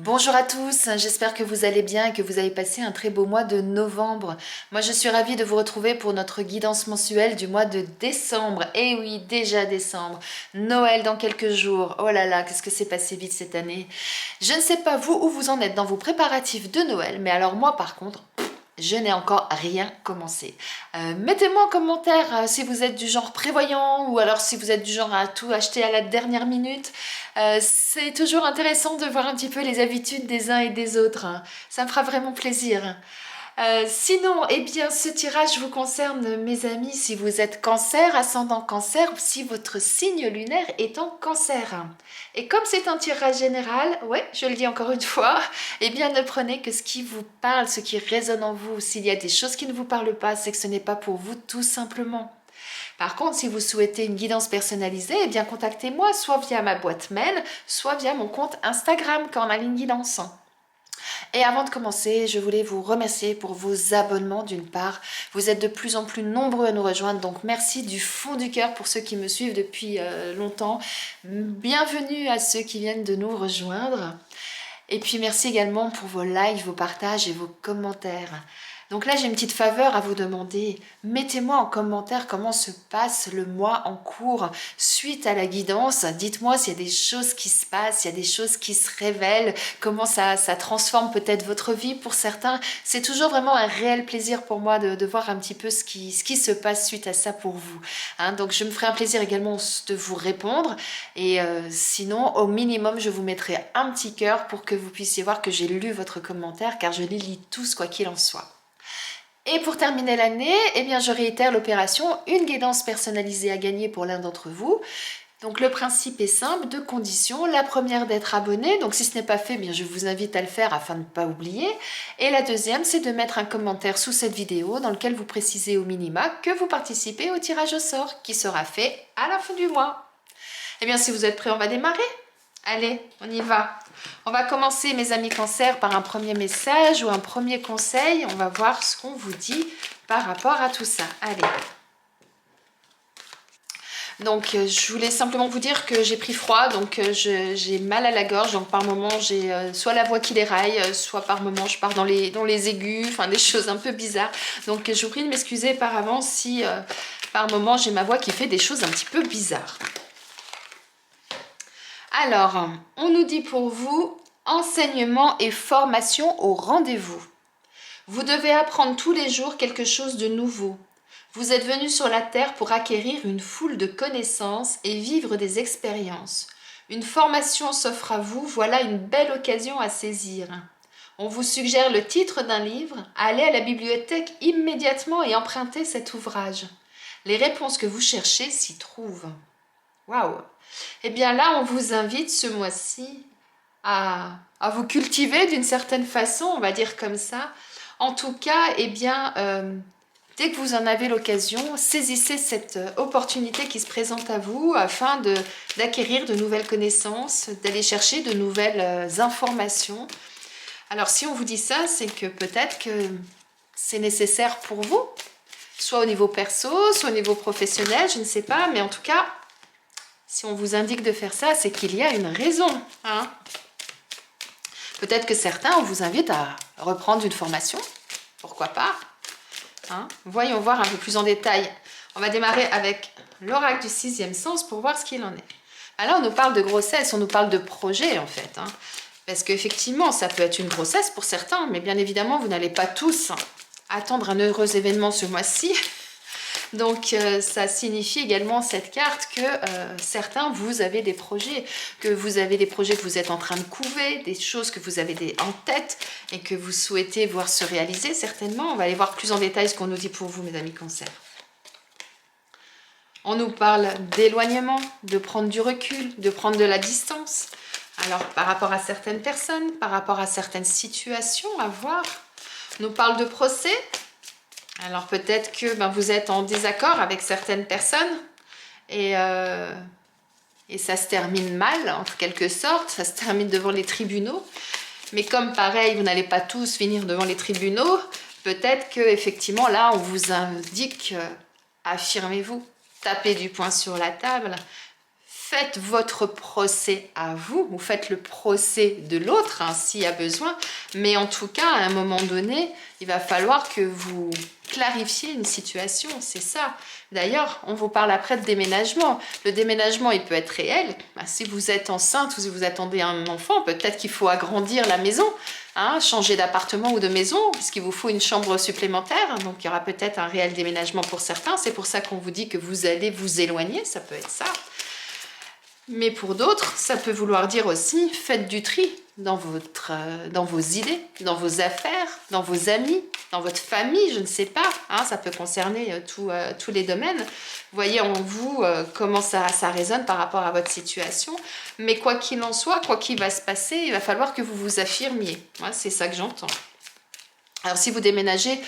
Bonjour à tous, j'espère que vous allez bien et que vous avez passé un très beau mois de novembre. Moi je suis ravie de vous retrouver pour notre guidance mensuelle du mois de décembre. Et oui, déjà décembre, Noël dans quelques jours. Oh là là, qu'est-ce que c'est passé vite cette année. Je ne sais pas vous où vous en êtes dans vos préparatifs de Noël, mais alors moi par contre, je n'ai encore rien commencé. Mettez-moi en commentaire si vous êtes du genre prévoyant ou alors si vous êtes du genre à tout acheter à la dernière minute. C'est toujours intéressant de voir un petit peu les habitudes des uns et des autres, hein. Ça me fera vraiment plaisir. Sinon, eh bien, ce tirage vous concerne, mes amis, si vous êtes cancer, ascendant cancer, ou si votre signe lunaire est en cancer. Et comme c'est un tirage général, ouais, je le dis encore une fois, eh bien, ne prenez que ce qui vous parle, ce qui résonne en vous. S'il y a des choses qui ne vous parlent pas, c'est que ce n'est pas pour vous, tout simplement. Par contre, si vous souhaitez une guidance personnalisée, eh bien, contactez-moi, soit via ma boîte mail, soit via mon compte Instagram, Cornaline Guidance. Et avant de commencer, je voulais vous remercier pour vos abonnements d'une part. Vous êtes de plus en plus nombreux à nous rejoindre, donc merci du fond du cœur pour ceux qui me suivent depuis longtemps. Bienvenue à ceux qui viennent de nous rejoindre. Et puis merci également pour vos likes, vos partages et vos commentaires. Donc là, j'ai une petite faveur à vous demander. Mettez-moi en commentaire comment se passe le mois en cours suite à la guidance. Dites-moi s'il y a des choses qui se passent, s'il y a des choses qui se révèlent, comment ça transforme peut-être votre vie pour certains. C'est toujours vraiment un réel plaisir pour moi de voir un petit peu ce qui se passe suite à ça pour vous. Hein, donc je me ferai un plaisir également de vous répondre. Et sinon, au minimum, je vous mettrai un petit cœur pour que vous puissiez voir que j'ai lu votre commentaire, car je les lis tous quoi qu'il en soit. Et pour terminer l'année, eh bien, je réitère l'opération, une guidance personnalisée à gagner pour l'un d'entre vous. Donc le principe est simple, deux conditions. La première d'être abonné, donc si ce n'est pas fait, eh bien, je vous invite à le faire afin de ne pas oublier. Et la deuxième, c'est de mettre un commentaire sous cette vidéo dans lequel vous précisez au minima que vous participez au tirage au sort qui sera fait à la fin du mois. Eh bien, si vous êtes prêts, on va démarrer. Allez, on y va. On va commencer, mes amis cancer, par un premier message ou un premier conseil. On va voir ce qu'on vous dit par rapport à tout ça. Allez. Donc, je voulais simplement vous dire que j'ai pris froid, donc j'ai mal à la gorge. Donc, par moment, j'ai soit la voix qui déraille, soit par moment, je pars dans les aigus, enfin des choses un peu bizarres. Donc, je vous prie de m'excuser par avance si par moment, j'ai ma voix qui fait des choses un petit peu bizarres. Alors, on nous dit pour vous, enseignement et formation au rendez-vous. Vous devez apprendre tous les jours quelque chose de nouveau. Vous êtes venu sur la terre pour acquérir une foule de connaissances et vivre des expériences. Une formation s'offre à vous, voilà une belle occasion à saisir. On vous suggère le titre d'un livre, allez à la bibliothèque immédiatement et empruntez cet ouvrage. Les réponses que vous cherchez s'y trouvent. Waouh! Eh bien là, on vous invite ce mois-ci à vous cultiver d'une certaine façon, on va dire comme ça. En tout cas, eh bien, dès que vous en avez l'occasion, saisissez cette opportunité qui se présente à vous afin d'acquérir de nouvelles connaissances, d'aller chercher de nouvelles informations. Alors si on vous dit ça, c'est que peut-être que c'est nécessaire pour vous, soit au niveau perso, soit au niveau professionnel, je ne sais pas, mais en tout cas, si on vous indique de faire ça, c'est qu'il y a une raison. Hein. Peut-être que certains, on vous invite à reprendre une formation. Pourquoi pas, hein. Voyons voir un peu plus en détail. On va démarrer avec l'oracle du sixième sens pour voir ce qu'il en est. Alors, on nous parle de grossesse, on nous parle de projet en fait. Hein. Parce qu'effectivement, ça peut être une grossesse pour certains, mais bien évidemment, vous n'allez pas tous attendre un heureux événement ce mois-ci. Donc ça signifie également cette carte que certains, vous avez des projets, que vous êtes en train de couver, des choses que vous avez en tête et que vous souhaitez voir se réaliser certainement. On va aller voir plus en détail ce qu'on nous dit pour vous, mes amis cancer. On nous parle d'éloignement, de prendre du recul, de prendre de la distance. Alors par rapport à certaines personnes, par rapport à certaines situations à voir. On nous parle de procès. Alors peut-être que vous êtes en désaccord avec certaines personnes et ça se termine mal en quelque sorte, ça se termine devant les tribunaux. Mais comme pareil, vous n'allez pas tous finir devant les tribunaux, peut-être que effectivement là on vous indique affirmez-vous, tapez du poing sur la table, faites votre procès à vous, ou faites le procès de l'autre, hein, s'il y a besoin. Mais en tout cas, à un moment donné, il va falloir que vous clarifiez une situation, c'est ça. D'ailleurs, on vous parle après de déménagement. Le déménagement, il peut être réel. Ben, si vous êtes enceinte ou si vous attendez un enfant, peut-être qu'il faut agrandir la maison, hein, changer d'appartement ou de maison, puisqu'il vous faut une chambre supplémentaire. Donc, il y aura peut-être un réel déménagement pour certains. C'est pour ça qu'on vous dit que vous allez vous éloigner, ça peut être ça. Mais pour d'autres, ça peut vouloir dire aussi, faites du tri dans vos idées, dans vos affaires, dans vos amis, dans votre famille, je ne sais pas. Hein, ça peut concerner tous les domaines. Voyez en vous comment ça résonne par rapport à votre situation. Mais quoi qu'il en soit, quoi qu'il va se passer, il va falloir que vous vous affirmiez. Ouais, c'est ça que j'entends. Alors si vous déménagez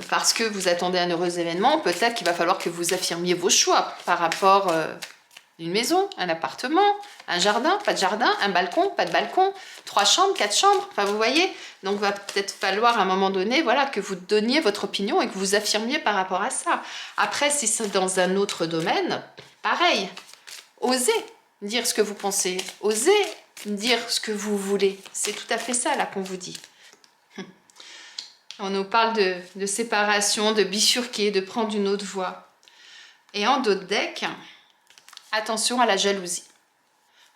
parce que vous attendez un heureux événement, peut-être qu'il va falloir que vous affirmiez vos choix par rapport une maison, un appartement, un jardin, pas de jardin, un balcon, pas de balcon, 3 chambres, 4 chambres, enfin vous voyez. Donc il va peut-être falloir à un moment donné, voilà, que vous donniez votre opinion et que vous affirmiez par rapport à ça. Après, si c'est dans un autre domaine, pareil, osez dire ce que vous pensez, osez dire ce que vous voulez. C'est tout à fait ça là qu'on vous dit. On nous parle de séparation, de bifurquer, de prendre une autre voie. Et en d'autres decks, attention à la jalousie.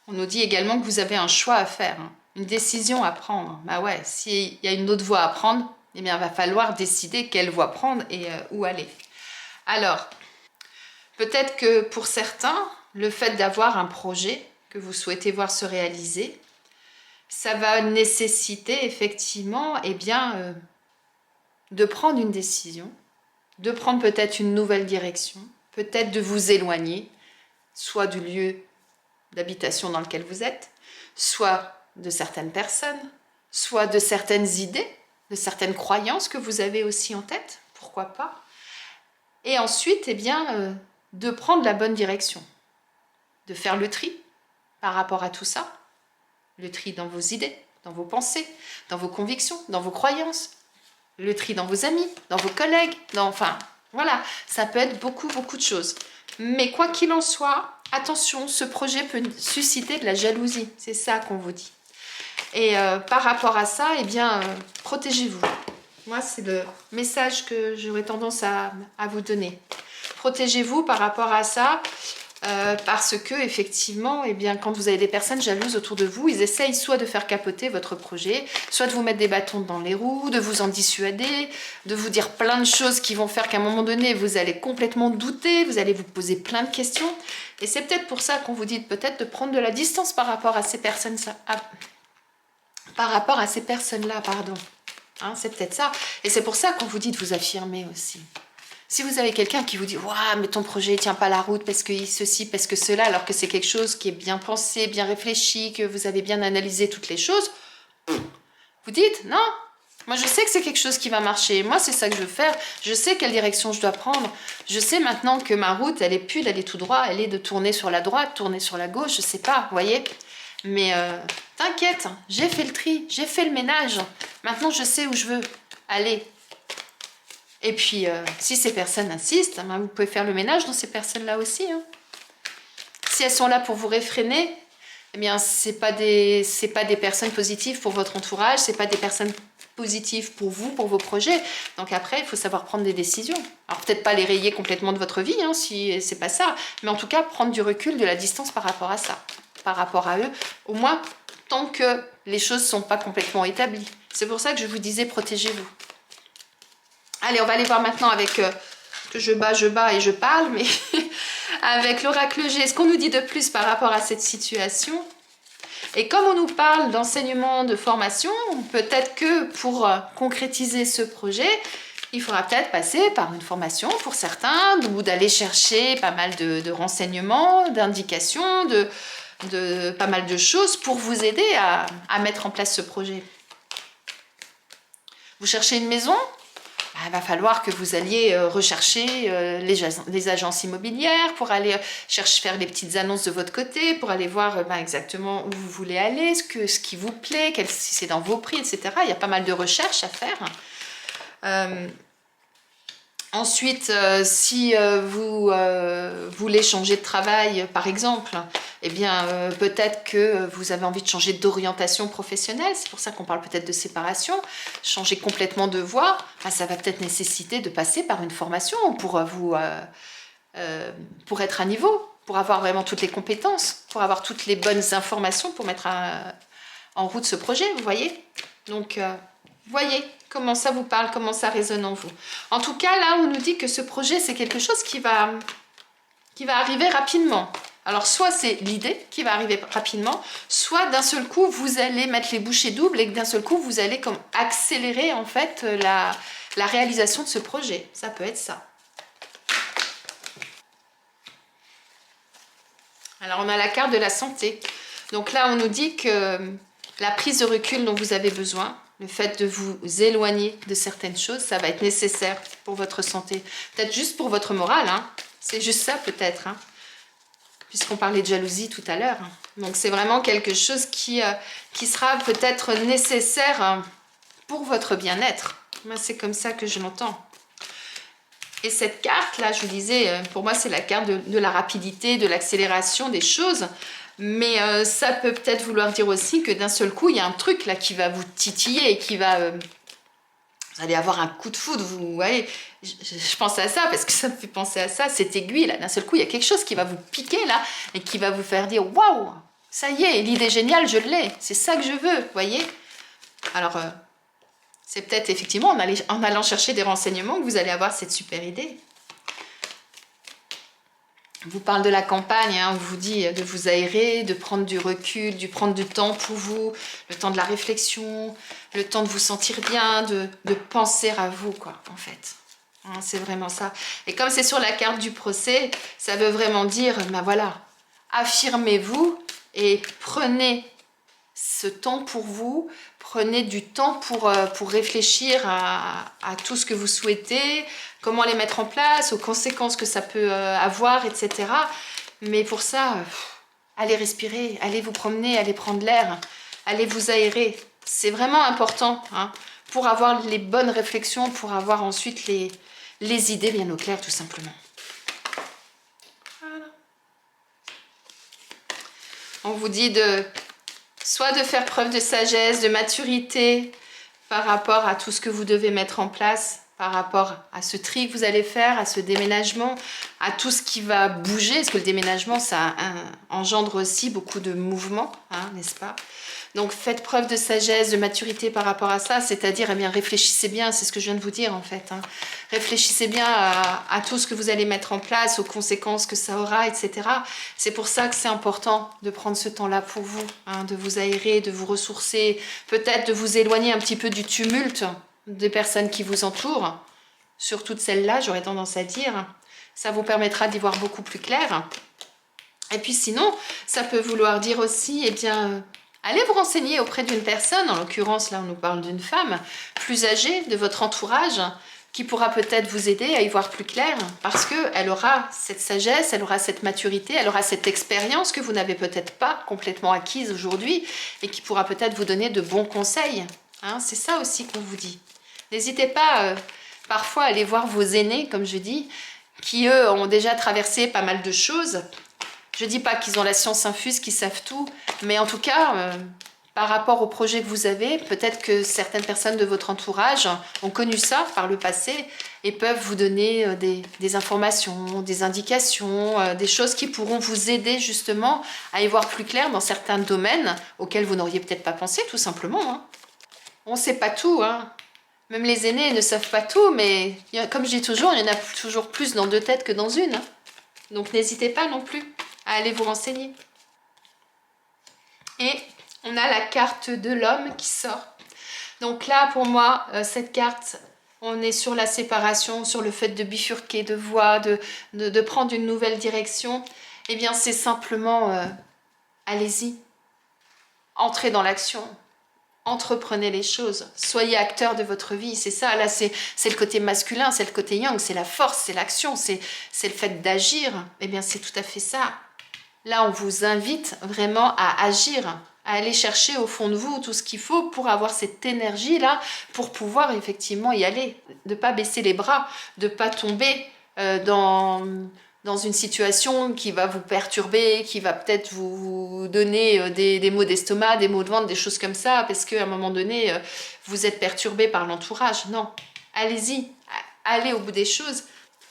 On nous dit également que vous avez un choix à faire, hein, une décision à prendre. Bah ouais, s'il y a une autre voie à prendre, eh bien, il va falloir décider quelle voie prendre et où aller. Alors, peut-être que pour certains, le fait d'avoir un projet que vous souhaitez voir se réaliser, ça va nécessiter effectivement, eh bien, de prendre une décision, de prendre peut-être une nouvelle direction, peut-être de vous éloigner, soit du lieu d'habitation dans lequel vous êtes, soit de certaines personnes, soit de certaines idées, de certaines croyances que vous avez aussi en tête, pourquoi pas. Et ensuite, eh bien, de prendre la bonne direction, de faire le tri par rapport à tout ça, le tri dans vos idées, dans vos pensées, dans vos convictions, dans vos croyances, le tri dans vos amis, dans vos collègues, enfin, voilà, ça peut être beaucoup, beaucoup de choses. Mais quoi qu'il en soit, attention, ce projet peut susciter de la jalousie, c'est ça qu'on vous dit. Et par rapport à ça, eh bien, protégez-vous. Moi, c'est le message que j'aurais tendance à vous donner. Protégez-vous par rapport à ça, parce que effectivement, eh bien, quand vous avez des personnes jalouses autour de vous, ils essayent soit de faire capoter votre projet, soit de vous mettre des bâtons dans les roues, de vous en dissuader, de vous dire plein de choses qui vont faire qu'à un moment donné, vous allez complètement douter, vous allez vous poser plein de questions. Et c'est peut-être pour ça qu'on vous dit peut-être de prendre de la distance par rapport à ces personnes, pardon. Hein, c'est peut-être ça. Et c'est pour ça qu'on vous dit de vous affirmer aussi. Si vous avez quelqu'un qui vous dit « Waouh, mais ton projet ne tient pas la route parce que ceci, parce que cela », alors que c'est quelque chose qui est bien pensé, bien réfléchi, que vous avez bien analysé toutes les choses, vous dites « Non, moi je sais que c'est quelque chose qui va marcher, moi c'est ça que je veux faire, je sais quelle direction je dois prendre, je sais maintenant que ma route, elle est plus d'aller tout droit, elle est de tourner sur la droite, tourner sur la gauche, je sais pas, vous voyez. Mais t'inquiète, j'ai fait le tri, j'ai fait le ménage, maintenant je sais où je veux aller. » Et puis, si ces personnes insistent, hein, vous pouvez faire le ménage dans ces personnes-là aussi. Hein. Si elles sont là pour vous réfréner, eh bien, c'est pas des personnes positives pour votre entourage, c'est pas des personnes positives pour vous, pour vos projets. Donc après, il faut savoir prendre des décisions. Alors peut-être pas les rayer complètement de votre vie, hein, si c'est pas ça, mais en tout cas, prendre du recul, de la distance par rapport à ça, par rapport à eux, au moins tant que les choses sont pas complètement établies. C'est pour ça que je vous disais, protégez-vous. Allez, on va aller voir maintenant avec, je bats et je parle, mais avec l'oracle G, ce qu'on nous dit de plus par rapport à cette situation. Et comme on nous parle d'enseignement, de formation, peut-être que pour concrétiser ce projet, il faudra peut-être passer par une formation pour certains, ou d'aller chercher pas mal de renseignements, d'indications, de pas mal de choses pour vous aider à mettre en place ce projet. Vous cherchez une maison ? Il va falloir que vous alliez rechercher les agences immobilières pour aller faire les petites annonces de votre côté, pour aller voir exactement où vous voulez aller, ce qui vous plaît, si c'est dans vos prix, etc. Il y a pas mal de recherches à faire. Ensuite, si vous voulez changer de travail, par exemple, eh bien, peut-être que vous avez envie de changer d'orientation professionnelle. C'est pour ça qu'on parle peut-être de séparation. Changer complètement de voie, ça va peut-être nécessiter de passer par une formation pour être à niveau, pour avoir vraiment toutes les compétences, pour avoir toutes les bonnes informations pour mettre en route ce projet, vous voyez. Donc, voyez comment ça vous parle, comment ça résonne en vous. En tout cas, là, on nous dit que ce projet, c'est quelque chose qui va arriver rapidement. Alors, soit c'est l'idée qui va arriver rapidement, soit d'un seul coup, vous allez mettre les bouchées doubles et que d'un seul coup, vous allez comme accélérer, en fait, la réalisation de ce projet. Ça peut être ça. Alors, on a la carte de la santé. Donc là, on nous dit que la prise de recul dont vous avez besoin, le fait de vous éloigner de certaines choses, ça va être nécessaire pour votre santé. Peut-être juste pour votre morale, hein. C'est juste ça peut-être, hein. Puisqu'on parlait de jalousie tout à l'heure. Donc c'est vraiment quelque chose qui sera peut-être nécessaire pour votre bien-être. Moi, c'est comme ça que je l'entends. Et cette carte-là, je vous disais, pour moi, c'est la carte de la rapidité, de l'accélération des choses. Mais ça peut peut-être vouloir dire aussi que d'un seul coup, il y a un truc là qui va vous titiller et qui va... vous allez avoir un coup de foudre, vous voyez. Je pense à ça parce que ça me fait penser à ça, cette aiguille là. D'un seul coup, il y a quelque chose qui va vous piquer là et qui va vous faire dire « Waouh, ça y est, l'idée géniale, je l'ai. C'est ça que je veux, vous voyez ?» Alors, c'est peut-être effectivement en allant chercher des renseignements que vous allez avoir cette super idée. On vous parle de la campagne, hein, on vous dit de vous aérer, de prendre du recul, de prendre du temps pour vous, le temps de la réflexion, le temps de vous sentir bien, de penser à vous, quoi, en fait. Hein, c'est vraiment ça. Et comme c'est sur la carte du procès, ça veut vraiment dire, ben voilà, affirmez-vous et prenez ce temps pour vous, prenez du temps pour réfléchir à tout ce que vous souhaitez, comment les mettre en place, aux conséquences que ça peut avoir, etc. Mais pour ça, allez respirer, allez vous promener, allez prendre l'air, allez vous aérer. C'est vraiment important, hein, pour avoir les bonnes réflexions, pour avoir ensuite les idées bien au clair, tout simplement. Voilà. On vous dit soit de faire preuve de sagesse, de maturité par rapport à tout ce que vous devez mettre en place, par rapport à ce tri que vous allez faire, à ce déménagement, à tout ce qui va bouger, parce que le déménagement, ça engendre aussi beaucoup de mouvements, hein, n'est-ce pas? Donc faites preuve de sagesse, de maturité par rapport à ça, c'est-à-dire, eh bien, réfléchissez bien, c'est ce que je viens de vous dire en fait, hein. Réfléchissez bien à tout ce que vous allez mettre en place, aux conséquences que ça aura, etc. C'est pour ça que c'est important de prendre ce temps-là pour vous, hein, de vous aérer, de vous ressourcer, peut-être de vous éloigner un petit peu du tumulte des personnes qui vous entourent, surtout de celles-là, j'aurais tendance à dire. Ça vous permettra d'y voir beaucoup plus clair. Et puis sinon, ça peut vouloir dire aussi, eh bien, allez vous renseigner auprès d'une personne, en l'occurrence, là, on nous parle d'une femme plus âgée de votre entourage, qui pourra peut-être vous aider à y voir plus clair, parce qu'elle aura cette sagesse, elle aura cette maturité, elle aura cette expérience que vous n'avez peut-être pas complètement acquise aujourd'hui, et qui pourra peut-être vous donner de bons conseils. Hein, c'est ça aussi qu'on vous dit. N'hésitez pas parfois à aller voir vos aînés, comme je dis, qui eux ont déjà traversé pas mal de choses. Je ne dis pas qu'ils ont la science infuse, qu'ils savent tout, mais en tout cas, par rapport au projet que vous avez, peut-être que certaines personnes de votre entourage ont connu ça par le passé et peuvent vous donner des informations, des indications, des choses qui pourront vous aider justement à y voir plus clair dans certains domaines auxquels vous n'auriez peut-être pas pensé, tout simplement, hein. On ne sait pas tout, hein. Même les aînés ne savent pas tout, mais comme je dis toujours, il y en a toujours plus dans deux têtes que dans une, hein. Donc n'hésitez pas non plus à aller vous renseigner. Et on a la carte de l'homme qui sort. Donc là, pour moi, cette carte, on est sur la séparation, sur le fait de bifurquer de voie, de prendre une nouvelle direction. Eh bien, c'est simplement, allez-y, entrez dans l'action. Entreprenez les choses, soyez acteur de votre vie, c'est ça, là c'est le côté masculin, c'est le côté yang, c'est la force, c'est l'action, c'est le fait d'agir, eh bien c'est tout à fait ça. Là on vous invite vraiment à agir, à aller chercher au fond de vous tout ce qu'il faut pour avoir cette énergie-là, pour pouvoir effectivement y aller, de ne pas baisser les bras, de ne pas tomber dans une situation qui va vous perturber, qui va peut-être vous donner des maux d'estomac, des maux de ventre, des choses comme ça, parce qu'à un moment donné, vous êtes perturbé par l'entourage. Non, allez-y, allez au bout des choses.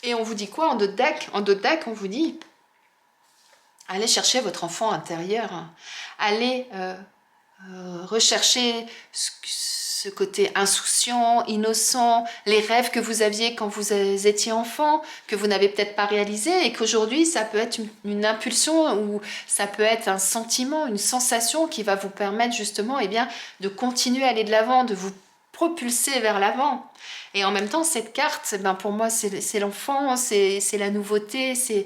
Et on vous dit quoi en dos de deck? En dos de deck, on vous dit, allez chercher votre enfant intérieur. Allez rechercher ce côté insouciant, innocent, les rêves que vous aviez quand vous étiez enfant, que vous n'avez peut-être pas réalisé et qu'aujourd'hui ça peut être une impulsion ou ça peut être un sentiment, une sensation qui va vous permettre justement de continuer à aller de l'avant, de vous propulser vers l'avant. Et en même temps, cette carte, pour moi, c'est l'enfant, c'est la nouveauté, c'est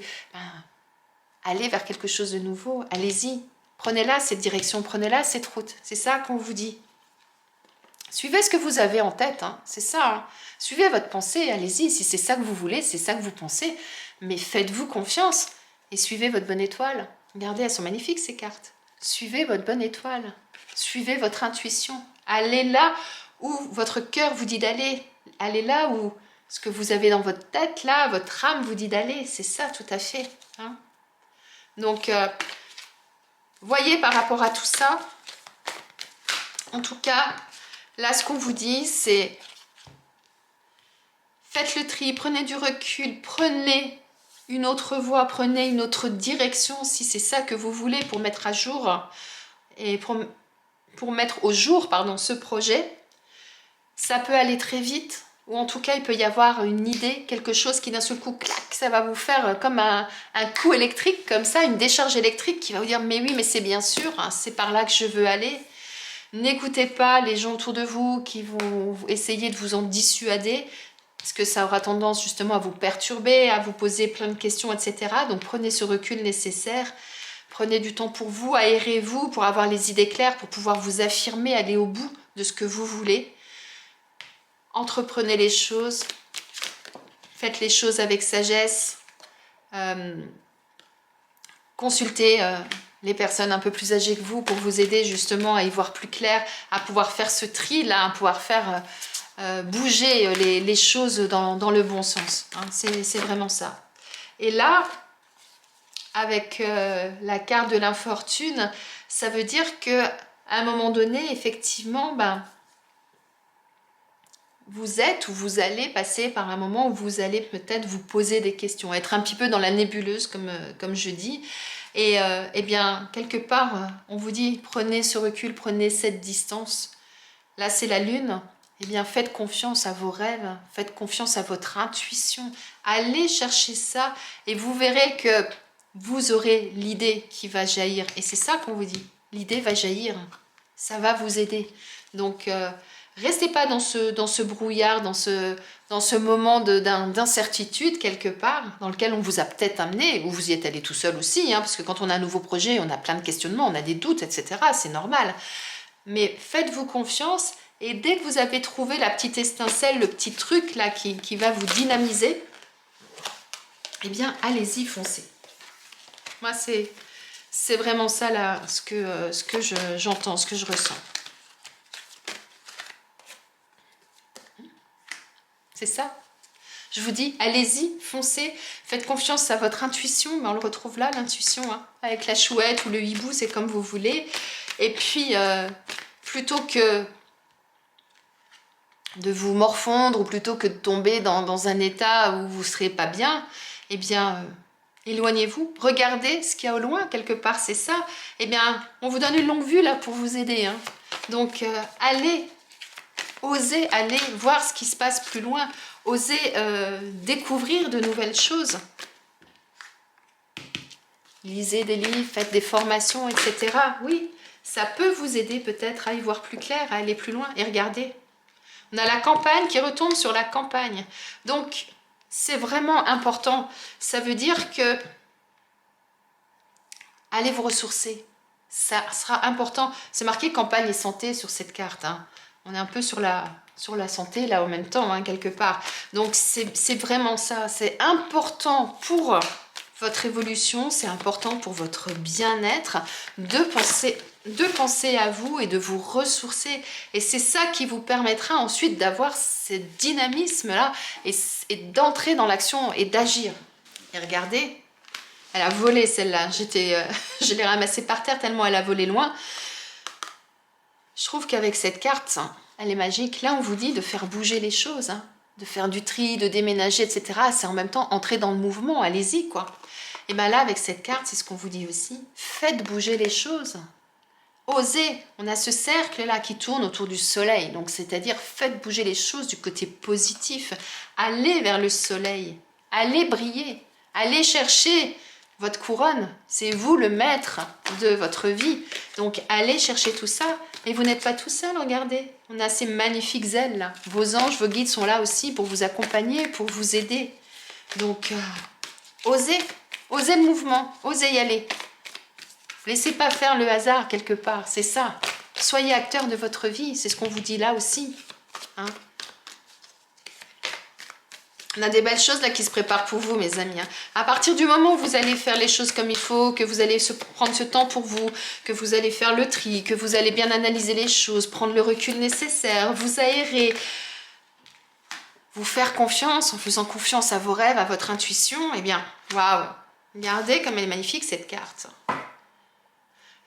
aller vers quelque chose de nouveau. Allez-y, prenez-la cette direction, prenez-la cette route. C'est ça qu'on vous dit. Suivez ce que vous avez en tête, hein. C'est ça. Hein. Suivez votre pensée, allez-y. Si c'est ça que vous voulez, c'est ça que vous pensez. Mais faites-vous confiance et suivez votre bonne étoile. Regardez, elles sont magnifiques ces cartes. Suivez votre bonne étoile. Suivez votre intuition. Allez là où votre cœur vous dit d'aller. Allez là où ce que vous avez dans votre tête, là, votre âme vous dit d'aller. C'est ça, tout à fait. Hein. Donc, voyez par rapport à tout ça, en tout cas, là, ce qu'on vous dit, c'est faites le tri, prenez du recul, prenez une autre voie, prenez une autre direction si c'est ça que vous voulez pour mettre à jour et pour mettre au jour, pardon, ce projet. Ça peut aller très vite ou en tout cas, il peut y avoir une idée, quelque chose qui d'un seul coup, clac, ça va vous faire comme un coup électrique, comme ça, une décharge électrique qui va vous dire, mais oui, mais c'est bien sûr, hein, c'est par là que je veux aller. N'écoutez pas les gens autour de vous qui vont essayer de vous en dissuader, parce que ça aura tendance justement à vous perturber, à vous poser plein de questions, etc. Donc prenez ce recul nécessaire, prenez du temps pour vous, aérez-vous pour avoir les idées claires, pour pouvoir vous affirmer, aller au bout de ce que vous voulez. Entreprenez les choses, faites les choses avec sagesse, consultez les personnes un peu plus âgées que vous pour vous aider justement à y voir plus clair, à pouvoir faire ce tri-là, à pouvoir faire bouger les choses dans le bon sens. Hein, c'est vraiment ça. Et là, avec la carte de l'infortune, ça veut dire qu'à un moment donné, effectivement, vous êtes ou vous allez passer par un moment où vous allez peut-être vous poser des questions, être un petit peu dans la nébuleuse, comme je dis. Et bien, quelque part, on vous dit, prenez ce recul, prenez cette distance. Là, c'est la lune. Eh bien, faites confiance à vos rêves, faites confiance à votre intuition. Allez chercher ça et vous verrez que vous aurez l'idée qui va jaillir. Et c'est ça qu'on vous dit, l'idée va jaillir. Ça va vous aider. Donc, restez pas dans ce brouillard, dans ce moment d'incertitude quelque part, dans lequel on vous a peut-être amené, ou vous y êtes allé tout seul aussi, hein, parce que quand on a un nouveau projet, on a plein de questionnements, on a des doutes, etc. C'est normal. Mais faites-vous confiance, et dès que vous avez trouvé la petite étincelle, le petit truc là qui va vous dynamiser, eh bien, allez-y, foncez. Moi, c'est vraiment ça là, ce que j'entends, ce que je ressens. C'est ça. Je vous dis, allez-y, foncez, faites confiance à votre intuition, mais on le retrouve là, l'intuition, hein, avec la chouette ou le hibou, c'est comme vous voulez. Et puis, plutôt que de vous morfondre, ou plutôt que de tomber dans un état où vous ne serez pas bien, eh bien, éloignez-vous, regardez ce qu'il y a au loin, quelque part, c'est ça. Eh bien, on vous donne une longue vue là pour vous aider. Hein. Donc, allez. Osez aller voir ce qui se passe plus loin. Osez découvrir de nouvelles choses. Lisez des livres, faites des formations, etc. Oui, ça peut vous aider peut-être à y voir plus clair, à aller plus loin. Et regardez, on a la campagne qui retombe sur la campagne. Donc, c'est vraiment important. Ça veut dire que allez vous ressourcer. Ça sera important. C'est marqué campagne et santé sur cette carte. Hein. On est un peu sur la santé là en même temps, hein, quelque part. Donc c'est vraiment ça. C'est important pour votre évolution, c'est important pour votre bien-être de penser à vous et de vous ressourcer. Et c'est ça qui vous permettra ensuite d'avoir ce dynamisme-là et d'entrer dans l'action et d'agir. Et regardez, elle a volé celle-là. Je l'ai ramassée par terre tellement elle a volé loin. Je trouve qu'avec cette carte, elle est magique. Là, on vous dit de faire bouger les choses, hein, de faire du tri, de déménager, etc. C'est en même temps entrer dans le mouvement. Allez-y, quoi. Et bien là, avec cette carte, c'est ce qu'on vous dit aussi. Faites bouger les choses. Osez. On a ce cercle-là qui tourne autour du soleil. Donc, c'est-à-dire, faites bouger les choses du côté positif. Allez vers le soleil. Allez briller. Allez chercher votre couronne. C'est vous le maître de votre vie. Donc, allez chercher tout ça. Et vous n'êtes pas tout seul, regardez. On a ces magnifiques ailes là. Vos anges, vos guides sont là aussi pour vous accompagner, pour vous aider. Donc, osez. Osez le mouvement. Osez y aller. Laissez pas faire le hasard quelque part. C'est ça. Soyez acteur de votre vie. C'est ce qu'on vous dit là aussi. Hein? On a des belles choses là qui se préparent pour vous, mes amis. Hein. À partir du moment où vous allez faire les choses comme il faut, que vous allez prendre ce temps pour vous, que vous allez faire le tri, que vous allez bien analyser les choses, prendre le recul nécessaire, vous aérer, vous faire confiance en faisant confiance à vos rêves, à votre intuition, eh bien, waouh! Regardez comme elle est magnifique cette carte.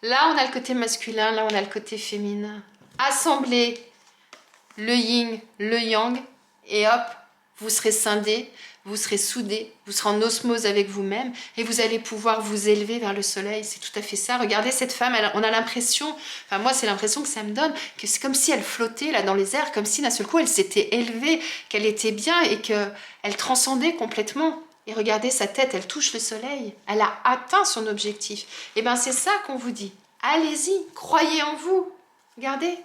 Là, on a le côté masculin, là, on a le côté féminin. Assemblez le yin, le yang, et hop, vous serez scindés, vous serez soudés, vous serez en osmose avec vous-même et vous allez pouvoir vous élever vers le soleil. C'est tout à fait ça. Regardez cette femme, on a l'impression, enfin moi c'est l'impression que ça me donne, que c'est comme si elle flottait là dans les airs, comme si d'un seul coup elle s'était élevée, qu'elle était bien et qu'elle transcendait complètement. Et regardez sa tête, elle touche le soleil. Elle a atteint son objectif. Et bien c'est ça qu'on vous dit. Allez-y, croyez en vous. Regardez.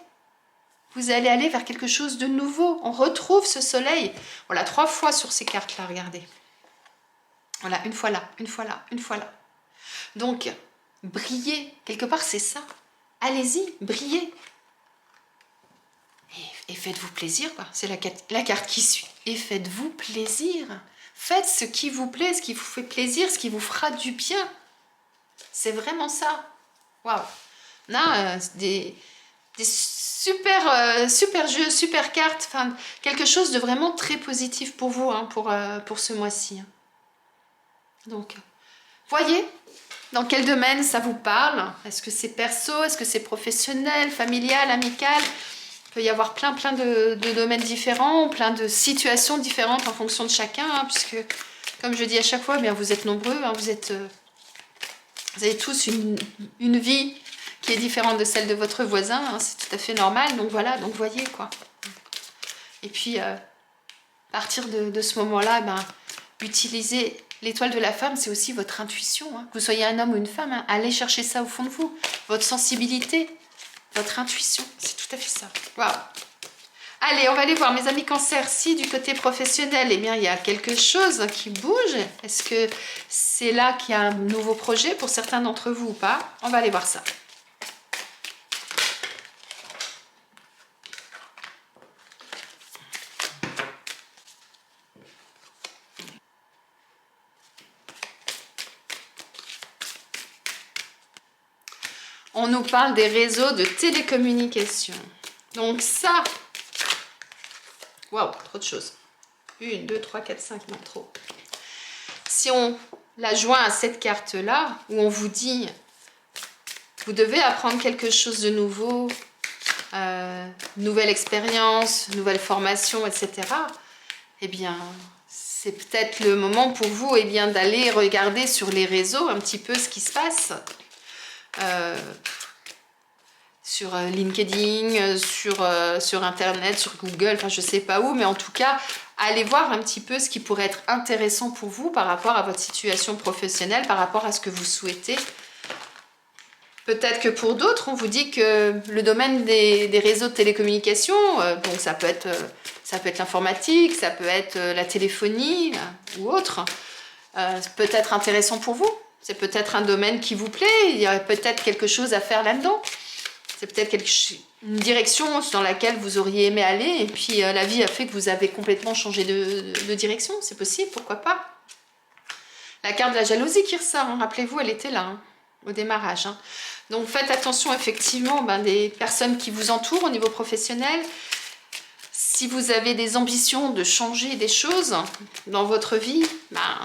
Vous allez aller vers quelque chose de nouveau. On retrouve ce soleil. On l'a 3 fois sur ces cartes-là, regardez. Voilà, une fois là, une fois là, une fois là. Donc, brillez. Quelque part, c'est ça. Allez-y, brillez. Et faites-vous plaisir, quoi. C'est la carte qui suit. Et faites-vous plaisir. Faites ce qui vous plaît, ce qui vous fait plaisir, ce qui vous fera du bien. C'est vraiment ça. Waouh. On a des super jeux, super cartes, enfin, quelque chose de vraiment très positif pour vous, hein, pour ce mois-ci. Hein. Donc, voyez dans quel domaine ça vous parle. Est-ce que c'est perso, est-ce que c'est professionnel, familial, amical? Il peut y avoir plein de domaines différents, plein de situations différentes en fonction de chacun, hein, puisque, comme je dis à chaque fois, eh bien, vous êtes nombreux, hein, vous avez tous une vie qui est différente de celle de votre voisin, hein, c'est tout à fait normal, donc voilà, donc voyez quoi. Et puis, à partir de ce moment-là, ben, utilisez l'étoile de la femme, c'est aussi votre intuition, hein. Que vous soyez un homme ou une femme, hein, allez chercher ça au fond de vous, votre sensibilité, votre intuition, c'est tout à fait ça. Waouh! Allez, on va aller voir mes amis Cancer. Si du côté professionnel, eh bien, il y a quelque chose qui bouge, est-ce que c'est là qu'il y a un nouveau projet pour certains d'entre vous ou pas? On va aller voir ça. On nous parle des réseaux de télécommunications. Donc ça, waouh, trop de choses. 1, 2, 3, 4, 5, non, trop. Si on la joint à cette carte-là, où on vous dit, vous devez apprendre quelque chose de nouveau, nouvelle expérience, nouvelle formation, etc. Eh bien, c'est peut-être le moment pour vous eh bien, d'aller regarder sur les réseaux un petit peu ce qui se passe. Sur LinkedIn, sur Internet, sur Google, enfin je sais pas où, mais en tout cas, allez voir un petit peu ce qui pourrait être intéressant pour vous par rapport à votre situation professionnelle, par rapport à ce que vous souhaitez. Peut-être que pour d'autres, on vous dit que le domaine des réseaux de télécommunications, donc ça peut être l'informatique, ça peut être la téléphonie ou autre, peut être intéressant pour vous. C'est peut-être un domaine qui vous plaît, il y aurait peut-être quelque chose à faire là-dedans. C'est peut-être une direction dans laquelle vous auriez aimé aller et puis la vie a fait que vous avez complètement changé de direction. C'est possible, pourquoi pas. La carte de la jalousie qui ressort, hein. Rappelez-vous, elle était là, hein, au démarrage. Hein. Donc faites attention effectivement des personnes qui vous entourent au niveau professionnel. Si vous avez des ambitions de changer des choses dans votre vie,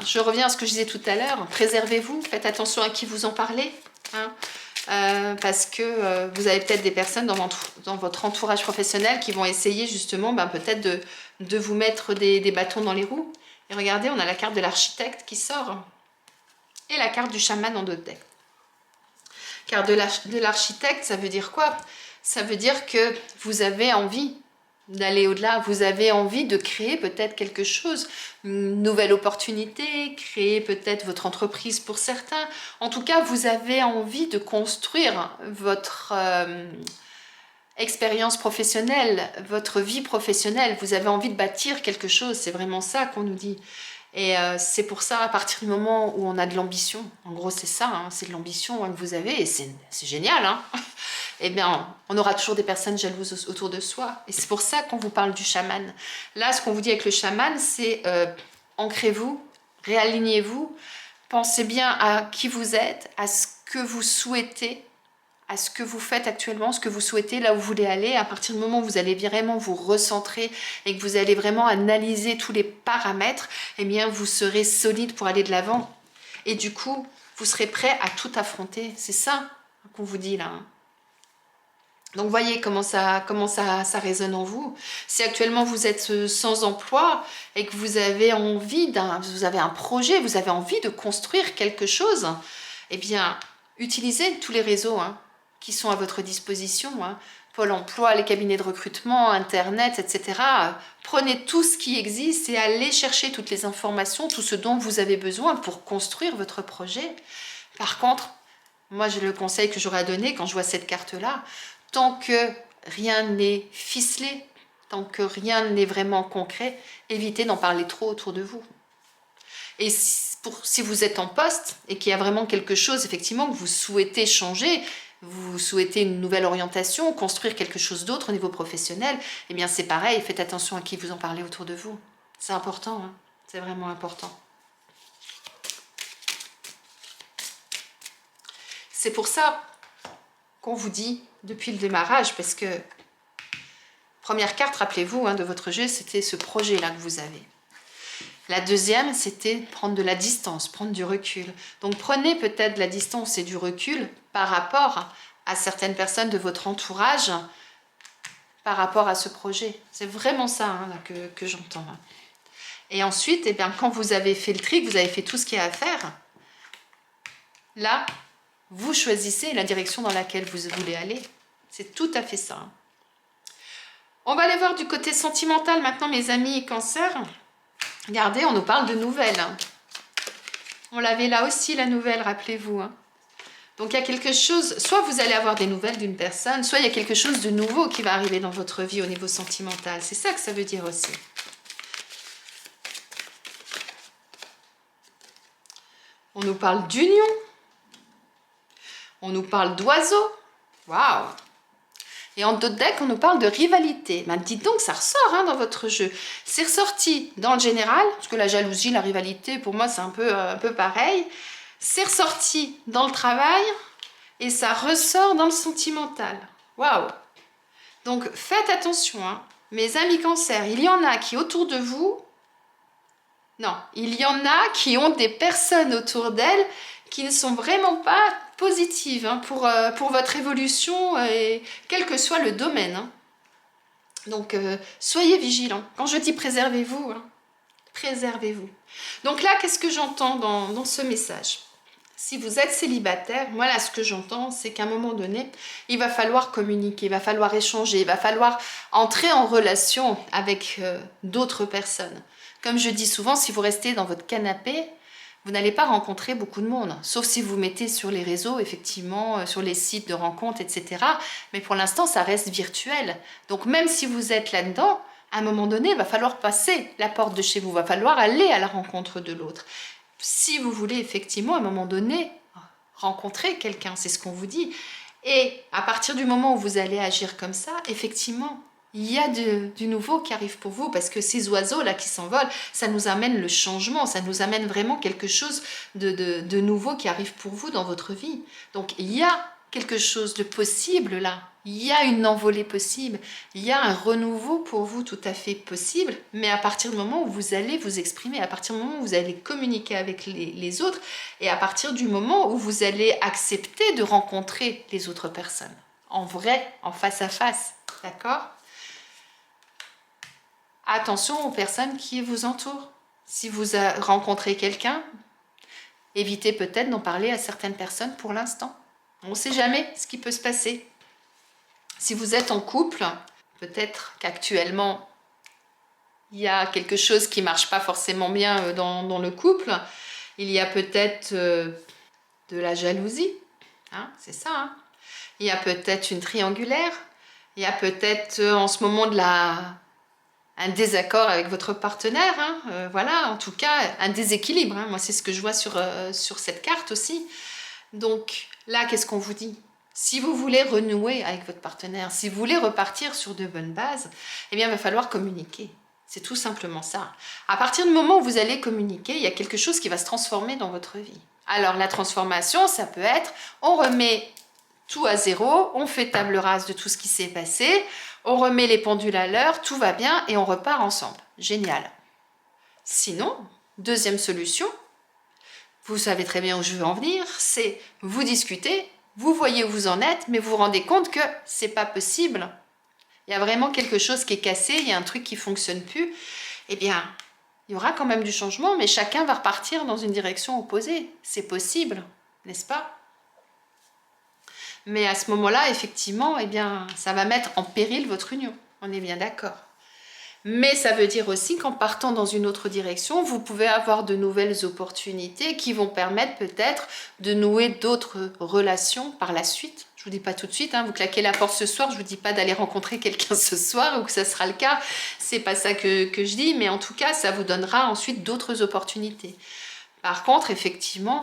je reviens à ce que je disais tout à l'heure, préservez-vous, faites attention à qui vous en parlez. Hein. Parce que vous avez peut-être des personnes dans votre entourage professionnel qui vont essayer justement peut-être de vous mettre des bâtons dans les roues. Et regardez, on a la carte de l'architecte qui sort et la carte du chaman en 2 decks. Carte de l'architecte, ça veut dire quoi? Ça veut dire que vous avez envie d'aller au-delà, vous avez envie de créer peut-être quelque chose, une nouvelle opportunité, créer peut-être votre entreprise pour certains. En tout cas, vous avez envie de construire votre expérience professionnelle, votre vie professionnelle. Vous avez envie de bâtir quelque chose, c'est vraiment ça qu'on nous dit. Et c'est pour ça, à partir du moment où on a de l'ambition, en gros c'est ça, hein, c'est de l'ambition que vous avez, et c'est génial, hein. Eh bien, on aura toujours des personnes jalouses autour de soi. Et c'est pour ça qu'on vous parle du chaman. Là, ce qu'on vous dit avec le chaman, c'est ancrez-vous, réalignez-vous, pensez bien à qui vous êtes, à ce que vous souhaitez, à ce que vous faites actuellement, ce que vous souhaitez, là où vous voulez aller. À partir du moment où vous allez vraiment vous recentrer et que vous allez vraiment analyser tous les paramètres, eh bien, vous serez solide pour aller de l'avant. Et du coup, vous serez prêt à tout affronter. C'est ça qu'on vous dit là, hein. Donc voyez comment ça résonne en vous. Si actuellement vous êtes sans emploi et que vous avez envie vous avez un projet, vous avez envie de construire quelque chose, eh bien utilisez tous les réseaux qui sont à votre disposition, Pôle emploi, les cabinets de recrutement, Internet, etc. Prenez tout ce qui existe et allez chercher toutes les informations, tout ce dont vous avez besoin pour construire votre projet. Par contre, moi j'ai le conseil que j'aurais à donner quand je vois cette carte-là, tant que rien n'est ficelé, tant que rien n'est vraiment concret, évitez d'en parler trop autour de vous. Et si vous êtes en poste et qu'il y a vraiment quelque chose, effectivement, que vous souhaitez changer, vous souhaitez une nouvelle orientation, construire quelque chose d'autre au niveau professionnel, eh bien c'est pareil, faites attention à qui vous en parlez autour de vous. C'est important, hein, c'est vraiment important. C'est pour ça qu'on vous dit depuis le démarrage, parce que première carte, rappelez-vous, de votre jeu, c'était ce projet-là que vous avez. La deuxième, c'était prendre de la distance, prendre du recul. Donc prenez peut-être de la distance et du recul par rapport à certaines personnes de votre entourage, par rapport à ce projet. C'est vraiment ça là, que j'entends. Et ensuite, eh bien, quand vous avez fait le tri, que vous avez fait tout ce qu'il y a à faire, là, vous choisissez la direction dans laquelle vous voulez aller. C'est tout à fait ça. On va aller voir du côté sentimental maintenant, mes amis Cancer. Regardez, on nous parle de nouvelles. On l'avait là aussi, la nouvelle, rappelez-vous. Donc, il y a quelque chose, soit vous allez avoir des nouvelles d'une personne, soit il y a quelque chose de nouveau qui va arriver dans votre vie au niveau sentimental. C'est ça que ça veut dire aussi. On nous parle d'union. On nous parle d'oiseaux. Waouh! Et en d'autres decks, on nous parle de rivalité. Ben, dites donc, ça ressort dans votre jeu. C'est ressorti dans le général, parce que la jalousie, la rivalité, pour moi, c'est un peu pareil. C'est ressorti dans le travail et ça ressort dans le sentimental. Waouh! Donc, faites attention, mes amis Cancer, il y en a qui autour de vous... Non, il y en a qui ont des personnes autour d'elles qui ne sont vraiment pas positives pour votre évolution, et quel que soit le domaine. Donc, soyez vigilants. Quand je dis préservez-vous, préservez-vous. Donc là, qu'est-ce que j'entends dans ce message? Si vous êtes célibataire, moi là, ce que j'entends, c'est qu'à un moment donné, il va falloir communiquer, il va falloir échanger, il va falloir entrer en relation avec d'autres personnes. Comme je dis souvent, si vous restez dans votre canapé, vous n'allez pas rencontrer beaucoup de monde, sauf si vous mettez sur les réseaux, effectivement, sur les sites de rencontres, etc. Mais pour l'instant, ça reste virtuel. Donc même si vous êtes là-dedans, à un moment donné, il va falloir passer la porte de chez vous, il va falloir aller à la rencontre de l'autre. Si vous voulez, effectivement, à un moment donné, rencontrer quelqu'un, c'est ce qu'on vous dit. Et à partir du moment où vous allez agir comme ça, effectivement, il y a du nouveau qui arrive pour vous, parce que ces oiseaux-là qui s'envolent, ça nous amène le changement, ça nous amène vraiment quelque chose de nouveau qui arrive pour vous dans votre vie. Donc il y a quelque chose de possible là, il y a une envolée possible, il y a un renouveau pour vous tout à fait possible, mais à partir du moment où vous allez vous exprimer, à partir du moment où vous allez communiquer avec les autres, et à partir du moment où vous allez accepter de rencontrer les autres personnes, en vrai, en face à face, d'accord ? Attention aux personnes qui vous entourent. Si vous rencontrez quelqu'un, évitez peut-être d'en parler à certaines personnes pour l'instant. On ne sait jamais ce qui peut se passer. Si vous êtes en couple, peut-être qu'actuellement, il y a quelque chose qui ne marche pas forcément bien dans le couple. Il y a peut-être de la jalousie, hein, c'est ça. Hein. Il y a peut-être une triangulaire. Il y a peut-être en ce moment un désaccord avec votre partenaire, hein, voilà, en tout cas un déséquilibre, hein, moi c'est ce que je vois sur cette carte aussi. Donc là, qu'est-ce qu'on vous dit? Si vous voulez renouer avec votre partenaire, si vous voulez repartir sur de bonnes bases, eh bien il va falloir communiquer, c'est tout simplement ça. À partir du moment où vous allez communiquer, il y a quelque chose qui va se transformer dans votre vie. Alors la transformation, ça peut être, on remet tout à zéro, on fait table rase de tout ce qui s'est passé, on remet les pendules à l'heure, tout va bien et on repart ensemble. Génial. Sinon, deuxième solution, vous savez très bien où je veux en venir, c'est vous discutez, vous voyez où vous en êtes, mais vous vous rendez compte que c'est pas possible. Il y a vraiment quelque chose qui est cassé, il y a un truc qui fonctionne plus. Eh bien, il y aura quand même du changement, mais chacun va repartir dans une direction opposée. C'est possible, n'est-ce pas ? Mais à ce moment-là, effectivement, eh bien, ça va mettre en péril votre union. On est bien d'accord. Mais ça veut dire aussi qu'en partant dans une autre direction, vous pouvez avoir de nouvelles opportunités qui vont permettre peut-être de nouer d'autres relations par la suite. Je vous dis pas tout de suite, hein, vous claquez la porte ce soir, je vous dis pas d'aller rencontrer quelqu'un ce soir ou que ça sera le cas. C'est pas ça que je dis, mais en tout cas, ça vous donnera ensuite d'autres opportunités. Par contre, effectivement,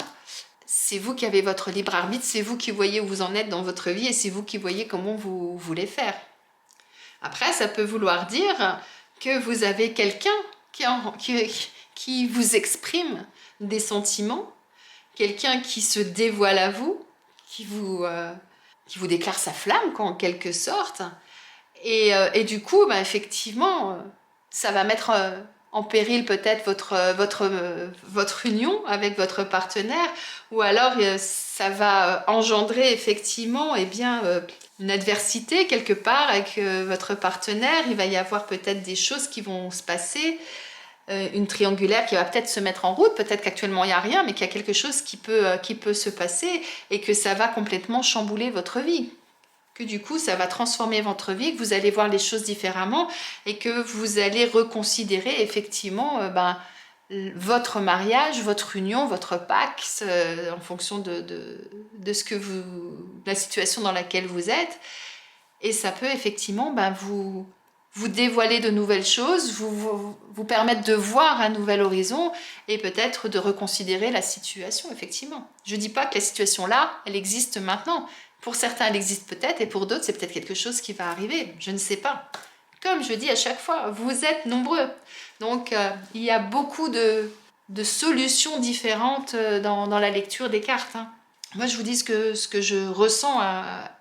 c'est vous qui avez votre libre arbitre, c'est vous qui voyez où vous en êtes dans votre vie et c'est vous qui voyez comment vous voulez faire. Après, ça peut vouloir dire que vous avez quelqu'un qui vous exprime des sentiments, quelqu'un qui se dévoile à vous, qui vous déclare sa flamme, quoi, en quelque sorte. Et du coup, bah, effectivement, ça va mettre en péril peut-être votre union avec votre partenaire, ou alors ça va engendrer effectivement une adversité quelque part avec votre partenaire. Il va y avoir peut-être des choses qui vont se passer, une triangulaire qui va peut-être se mettre en route, peut-être qu'actuellement il n'y a rien, mais qu'il y a quelque chose qui peut se passer et que ça va complètement chambouler votre vie. Que du coup, ça va transformer votre vie, que vous allez voir les choses différemment et que vous allez reconsidérer effectivement votre mariage, votre union, votre pacte en fonction de la situation dans laquelle vous êtes. Et ça peut effectivement vous dévoiler de nouvelles choses, vous permettre de voir un nouvel horizon et peut-être de reconsidérer la situation, effectivement. Je ne dis pas que la situation là, elle existe maintenant. Pour certains, elle existe peut-être, et pour d'autres, c'est peut-être quelque chose qui va arriver. Je ne sais pas. Comme je dis à chaque fois, vous êtes nombreux. Donc, il y a beaucoup de solutions différentes dans la lecture des cartes. Hein. Moi, je vous dis ce que je ressens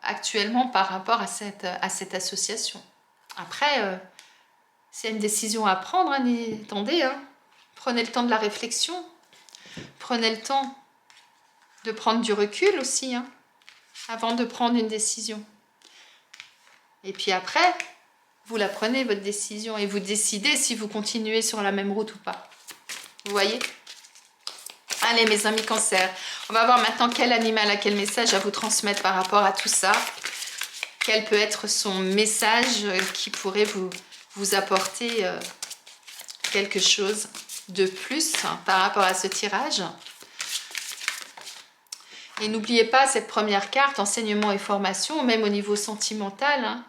actuellement par rapport à cette association. Après, c'est une décision à prendre. Hein, attendez, hein. Prenez le temps de la réflexion. Prenez le temps de prendre du recul aussi, hein, avant de prendre une décision. Et puis après, vous la prenez, votre décision, et vous décidez si vous continuez sur la même route ou pas. Vous voyez ? Allez, mes amis Cancer, on va voir maintenant quel animal a quel message à vous transmettre par rapport à tout ça. Quel peut être son message qui pourrait vous apporter quelque chose de plus par rapport à ce tirage. Et n'oubliez pas cette première carte, enseignement et formation, même au niveau sentimental. Hein.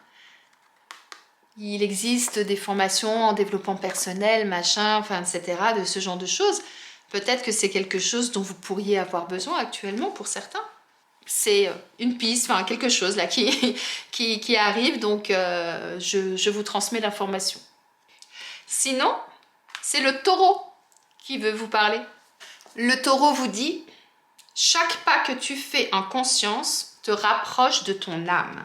Il existe des formations en développement personnel, machin, enfin, etc., de ce genre de choses. Peut-être que c'est quelque chose dont vous pourriez avoir besoin actuellement pour certains. c'est une piste, enfin quelque chose là qui arrive, donc je vous transmets l'information. Sinon, c'est le taureau qui veut vous parler. Le taureau vous dit, chaque pas que tu fais en conscience te rapproche de ton âme.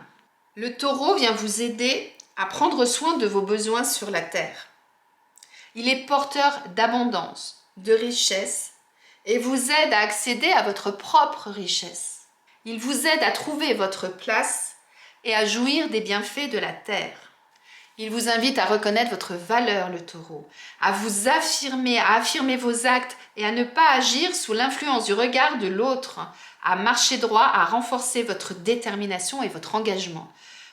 Le taureau vient vous aider à prendre soin de vos besoins sur la terre. Il est porteur d'abondance, de richesse et vous aide à accéder à votre propre richesse. Il vous aide à trouver votre place et à jouir des bienfaits de la terre. Il vous invite à reconnaître votre valeur, le taureau, à vous affirmer, à affirmer vos actes et à ne pas agir sous l'influence du regard de l'autre, à marcher droit, à renforcer votre détermination et votre engagement.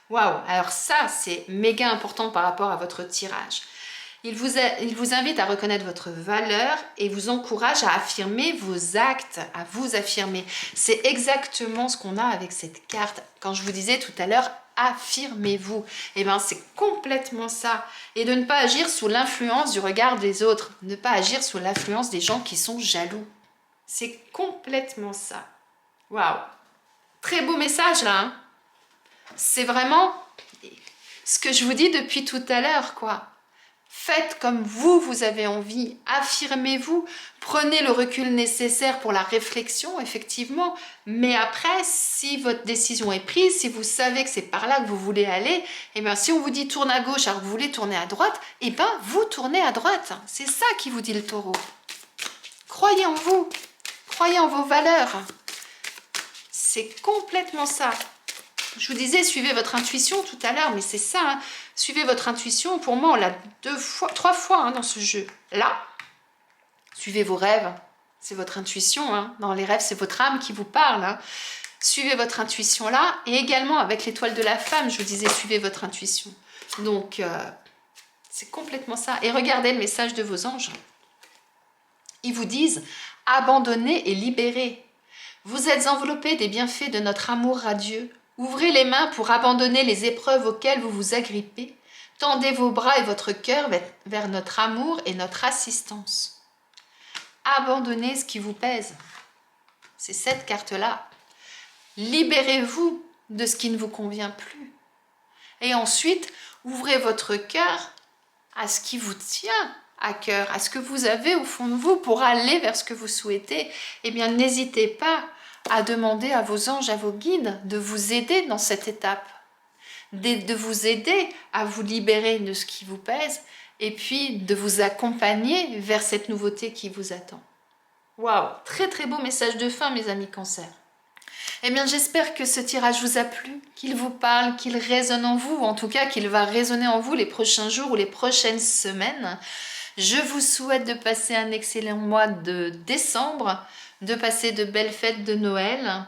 Waouh, alors ça, c'est méga important par rapport à votre tirage. Il vous invite à reconnaître votre valeur et vous encourage à affirmer vos actes, à vous affirmer. C'est exactement ce qu'on a avec cette carte. Quand je vous disais tout à l'heure, affirmez-vous. Eh bien, c'est complètement ça. Et de ne pas agir sous l'influence du regard des autres. Ne pas agir sous l'influence des gens qui sont jaloux. C'est complètement ça. Waouh. Très beau message là. Hein, c'est vraiment ce que je vous dis depuis tout à l'heure, quoi. Faites comme vous avez envie, affirmez-vous, prenez le recul nécessaire pour la réflexion, effectivement, mais après, si votre décision est prise, si vous savez que c'est par là que vous voulez aller, et bien si on vous dit tourne à gauche alors que vous voulez tourner à droite, et bien vous tournez à droite, c'est ça qui vous dit le taureau. Croyez en vous, croyez en vos valeurs, c'est complètement ça. Je vous disais, suivez votre intuition tout à l'heure, mais c'est ça, hein. Suivez votre intuition. Pour moi, on l'a 3 fois hein, dans ce jeu. Là, suivez vos rêves, c'est votre intuition. Hein. Dans les rêves, c'est votre âme qui vous parle. Hein. Suivez votre intuition là, et également avec l'étoile de la femme, je vous disais, suivez votre intuition. Donc, c'est complètement ça. Et regardez le message de vos anges. Ils vous disent, abandonnez et libérez. Vous êtes enveloppés des bienfaits de notre amour radieux. Ouvrez les mains pour abandonner les épreuves auxquelles vous vous agrippez. Tendez vos bras et votre cœur vers notre amour et notre assistance. Abandonnez ce qui vous pèse. C'est cette carte-là. Libérez-vous de ce qui ne vous convient plus. Et ensuite, ouvrez votre cœur à ce qui vous tient à cœur, à ce que vous avez au fond de vous pour aller vers ce que vous souhaitez. Eh bien, n'hésitez pas à demander à vos anges, à vos guides de vous aider dans cette étape, de vous aider à vous libérer de ce qui vous pèse et puis de vous accompagner vers cette nouveauté qui vous attend. Waouh, très très beau message de fin mes amis Cancer. Eh bien j'espère que ce tirage vous a plu, qu'il vous parle, qu'il résonne en vous, ou en tout cas qu'il va résonner en vous les prochains jours ou les prochaines semaines. Je vous souhaite de passer un excellent mois de décembre, de passer de belles fêtes de Noël.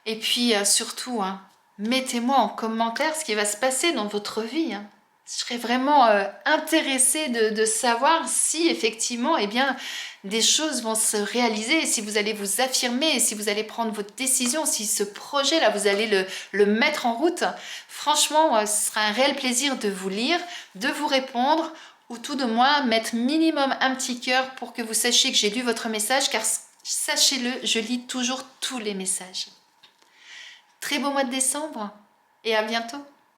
Et puis surtout, hein, mettez-moi en commentaire ce qui va se passer dans votre vie. Hein. Je serais vraiment intéressée de savoir si effectivement eh bien, des choses vont se réaliser, si vous allez vous affirmer, si vous allez prendre votre décision, si ce projet-là, vous allez le mettre en route. Franchement, ce sera un réel plaisir de vous lire, de vous répondre, ou tout de moins mettre minimum un petit cœur pour que vous sachiez que j'ai lu votre message, car sachez-le, je lis toujours tous les messages. Très beau mois de décembre et à bientôt.